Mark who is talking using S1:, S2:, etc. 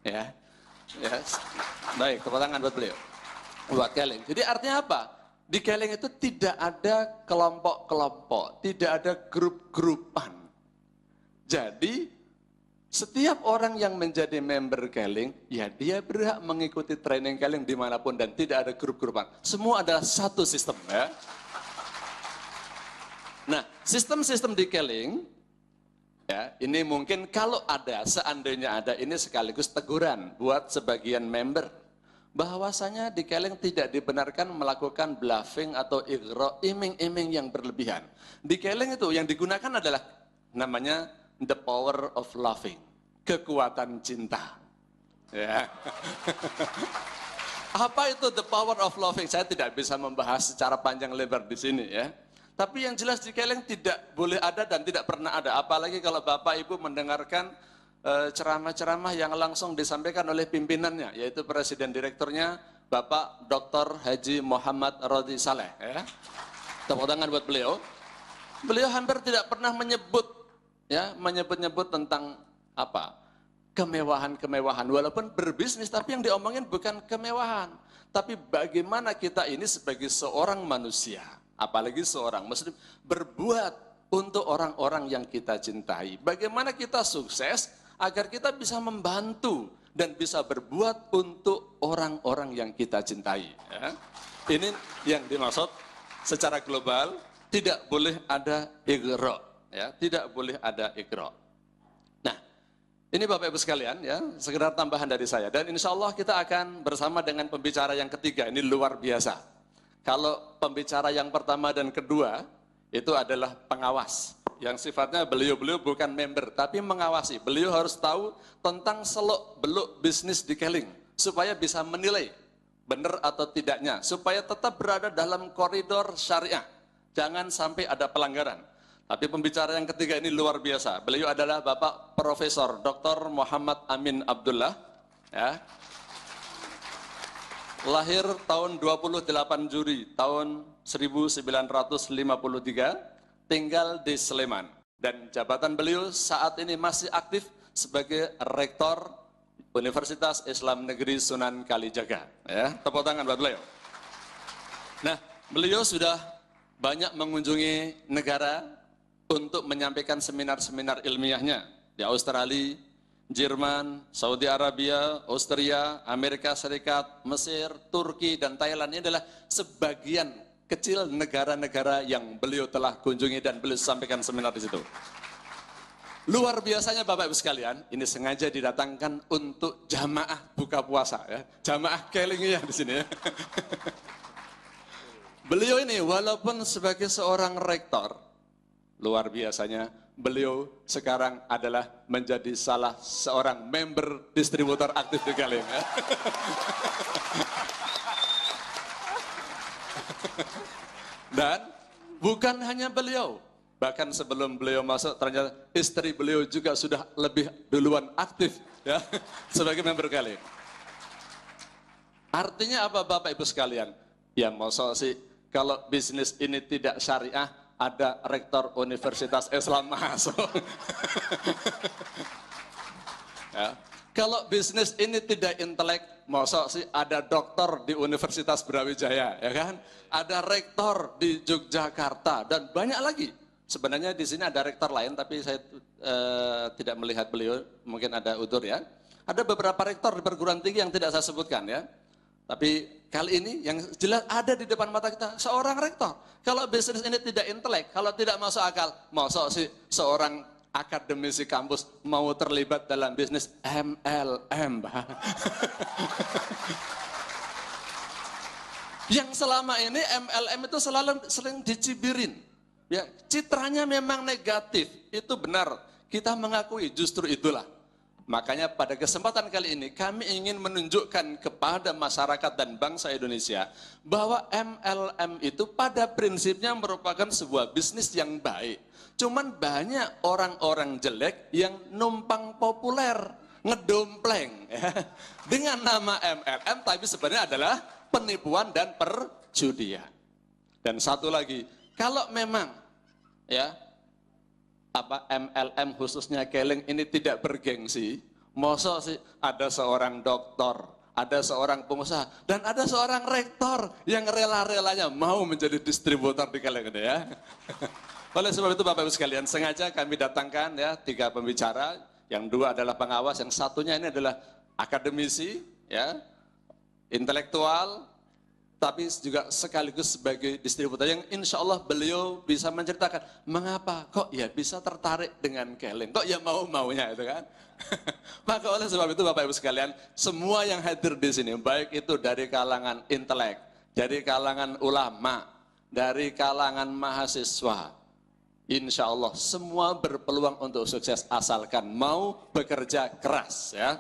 S1: Ya, ya. Baik, tepuk tangan buat beliau. Buat Keling. Jadi artinya apa? Di Keling itu tidak ada kelompok-kelompok, tidak ada grup-grupan. Jadi setiap orang yang menjadi member Keling, ya dia berhak mengikuti training Keling dimanapun dan tidak ada grup-grupan. Semua adalah satu sistem ya. Nah, sistem-sistem di Keling, ya ini mungkin kalau ada, seandainya ada, ini sekaligus teguran buat sebagian member. Bahwasanya di Keling tidak dibenarkan melakukan bluffing atau igro, iming-iming yang berlebihan. Di Keling itu yang digunakan adalah namanya the power of loving, kekuatan cinta. Ya. Apa itu the power of loving? Saya tidak bisa membahas secara panjang lebar di sini ya. Tapi yang jelas di Keling tidak boleh ada dan tidak pernah ada. Apalagi kalau Bapak Ibu mendengarkan ceramah-ceramah yang langsung disampaikan oleh pimpinannya, yaitu Presiden Direkturnya Bapak Dr. Haji Muhammad Rodi Saleh. Ya. Tepuk tangan buat beliau. Beliau hampir tidak pernah menyebut-nyebut tentang apa? Kemewahan-kemewahan. Walaupun berbisnis, tapi yang diomongin bukan kemewahan. Tapi bagaimana kita ini sebagai seorang manusia, apalagi seorang muslim, berbuat untuk orang-orang yang kita cintai. Bagaimana kita sukses agar kita bisa membantu dan bisa berbuat untuk orang-orang yang kita cintai. Ya. Ini yang dimaksud secara global, tidak boleh ada igro. Ya, tidak boleh ada igro. Nah, ini Bapak Ibu sekalian ya, sekedar tambahan dari saya. Dan insya Allah kita akan bersama dengan pembicara yang ketiga, ini luar biasa. Kalau pembicara yang pertama dan kedua, itu adalah pengawas. Yang sifatnya beliau-beliau bukan member, tapi mengawasi. Beliau harus tahu tentang seluk-beluk bisnis di Keling, supaya bisa menilai benar atau tidaknya, supaya tetap berada dalam koridor syariah. Jangan sampai ada pelanggaran. Tapi pembicara yang ketiga ini luar biasa. Beliau adalah Bapak Profesor Dr. Muhammad Amin Abdullah. Ya. Lahir tahun 28 Juli tahun 1953, tinggal di Sleman. Dan jabatan beliau saat ini masih aktif sebagai Rektor Universitas Islam Negeri Sunan Kalijaga. Ya, tepuk tangan buat beliau. Nah, beliau sudah banyak mengunjungi negara untuk menyampaikan seminar-seminar ilmiahnya di Australia, Jerman, Saudi Arabia, Austria, Amerika Serikat, Mesir, Turki, dan Thailand. Ini adalah sebagian kecil negara-negara yang beliau telah kunjungi dan beliau sampaikan seminar di situ. Luar biasanya Bapak Ibu sekalian, ini sengaja didatangkan untuk jamaah buka puasa ya, jamaah Keling di sini ya. Beliau ini walaupun sebagai seorang rektor, luar biasanya, beliau sekarang adalah menjadi salah seorang member distributor aktif di Keling. Ya. Dan bukan hanya beliau, bahkan sebelum beliau masuk ternyata istri beliau juga sudah lebih duluan aktif ya, sebagai member Keling. Artinya apa Bapak Ibu sekalian? Ya maksud sih, kalau bisnis ini tidak syariah, ada rektor Universitas Islam masuk. Ya. Kalau bisnis ini tidak intelek, masa sih ada doktor di Universitas Brawijaya, ya kan? Ada rektor di Yogyakarta dan banyak lagi. Sebenarnya di sini ada rektor lain, tapi saya tidak melihat beliau, mungkin ada udur ya. Ada beberapa rektor di perguruan tinggi yang tidak saya sebutkan ya. Tapi kali ini yang jelas ada di depan mata kita seorang rektor. Kalau bisnis ini tidak intelek, kalau tidak masuk akal, masa sih seorang akademisi kampus mau terlibat dalam bisnis MLM? Yang selama ini MLM itu sering dicibirin. Ya, citranya memang negatif, itu benar. Kita mengakui justru itulah. Makanya pada kesempatan kali ini kami ingin menunjukkan kepada masyarakat dan bangsa Indonesia bahwa MLM itu pada prinsipnya merupakan sebuah bisnis yang baik. Cuman banyak orang-orang jelek yang numpang populer, ngedompleng ya, dengan nama MLM, tapi sebenarnya adalah penipuan dan perjudian. Dan satu lagi, kalau memang ya MLM khususnya Keling ini tidak bergengsi, Mosok sih ada seorang doktor, ada seorang pengusaha, dan ada seorang rektor yang rela-relanya mau menjadi distributor di kalian ini ya. Oleh sebab itu Bapak Ibu sekalian, sengaja kami datangkan ya 3 pembicara, yang 2 adalah pengawas, yang satunya ini adalah akademisi, ya, intelektual, tapi juga sekaligus sebagai distributor yang insya Allah beliau bisa menceritakan mengapa kok ya bisa tertarik dengan Kelin, kok ya mau-maunya itu kan. Maka oleh sebab itu Bapak Ibu sekalian, semua yang hadir di sini, baik itu dari kalangan intelek, dari kalangan ulama, dari kalangan mahasiswa, insya Allah semua berpeluang untuk sukses asalkan mau bekerja keras ya.